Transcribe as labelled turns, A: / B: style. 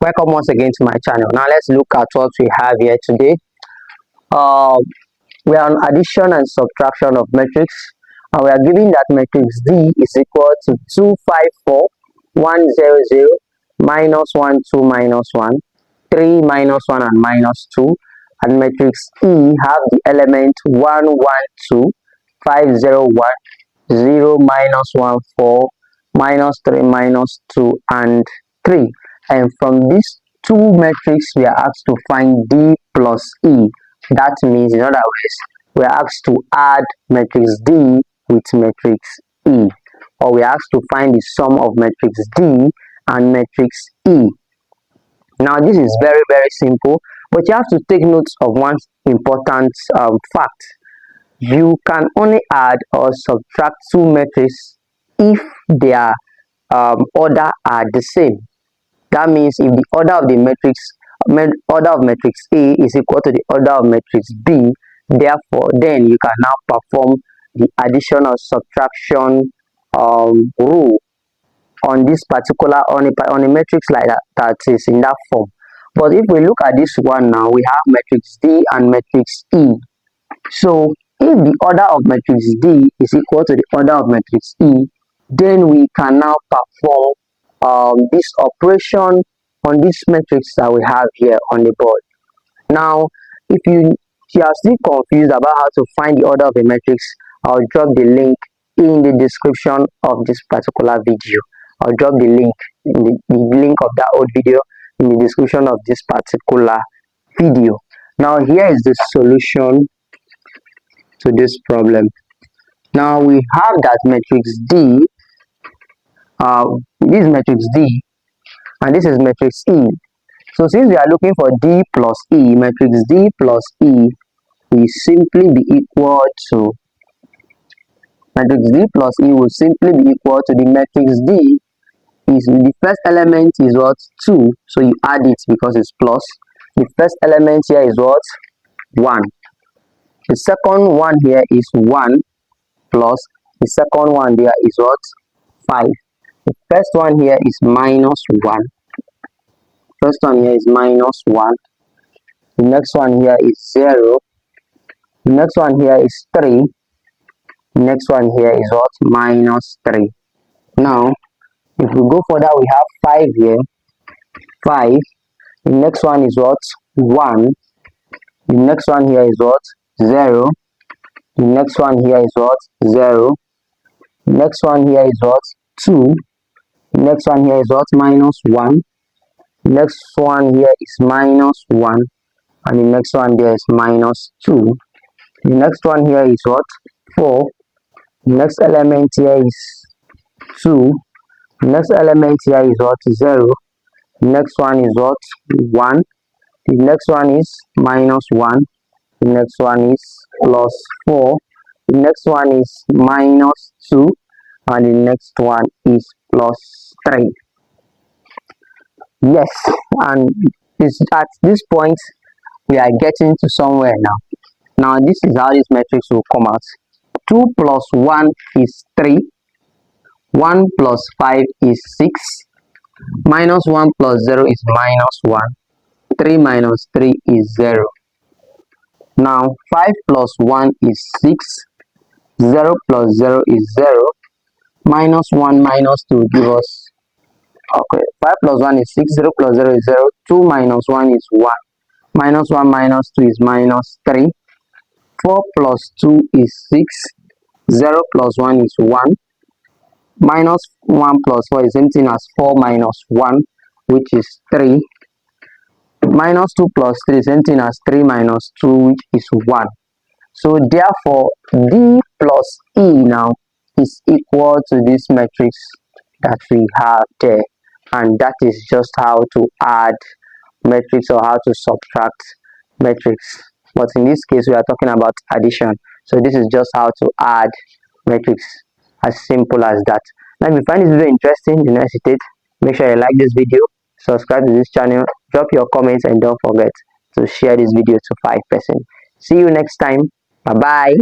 A: Welcome once again to my channel. Now let's look at what we have here today. We are on addition and subtraction of matrix, and we are given that matrix D is equal to 254 100 minus 1 2 minus 1 3 minus 1 and minus 2, and matrix E have the element 1 1 2 5 0 1 0 minus 1 4 minus 3 minus 2 and 3. And from these two metrics we are asked to find D plus E. That means, in other words, we are asked to add matrix D with matrix E, or we are asked to find the sum of matrix D and matrix E. Now this is very simple, but you have to take note of one important fact. You can only add or subtract two matrices if their order are the same. That means if the order of the matrix A is equal to the order of matrix B, therefore then you can now perform the addition or subtraction rule on this particular on a matrix like that is in that form. But if we look at this one now, we have matrix D and matrix E. So if the order of matrix D is equal to the order of matrix E, then we can now perform this operation on this matrix that we have here on the board. Now, if you are still confused about how to find the order of a matrix, I'll drop the link in the description of this particular video. I'll drop the link the link of that old video in the description of this particular video. Now, here is the solution to this problem. Now we have that matrix D. This is matrix D, and this is matrix E. So since we are looking for D plus E, matrix D plus E will simply be equal to matrix D plus E will simply be equal to the matrix D. Is the first element is what? 2, so you add it because it's plus. The first element here is what? 1. The second one here is 1 plus the second one there is what? 5. The first one here is minus 1. First one here is minus 1. The next one here is 0. The next one here is 3. The next one here is what? Minus 3. Now, if we go further, we have 5 here. 5. The next one is what? 1. The next one here is what? 0. The next one here is what? 0. The next one here is what? 2. The next one here is what? Minus 1. The next one here is minus 1. And the next one there is minus 2. The next one here is what? 4. The next element here is 2. The next element here is what? 0. The next one is what? 1. The next one is minus 1. The next one is plus 4. The next one is minus 2. And the next one is plus 3. Yes, and at this point we are getting to somewhere now. Now this is how this matrix will come out. 2 plus 1 is 3. 1 plus 5 is 6. Minus 1 plus 0 is minus 1. 3 minus 3 is 0. Now 5 plus 1 is 6. 0 plus 0 is 0. Minus 1 minus 2 give us, okay, 5 plus 1 is 6. 0 plus 0 is 0. 2 minus 1 is 1. Minus 1 minus 2 is minus 3. 4 plus 2 is 6. 0 plus 1 is 1. Minus 1 plus 4 is same thing as 4 minus 1, which is 3. Minus 2 plus 3 is same thing as 3 minus 2, which is 1. So therefore D plus E now is equal to this matrix that we have there, and that is just how to add matrix or how to subtract matrix. But in this case we are talking about addition, so this is just how to add matrix. As simple as that. Now if you find this video interesting, do not hesitate. Make sure you like this video, subscribe to this channel, drop your comments, and don't forget to share this video to 5 persons. See you next time. Bye bye.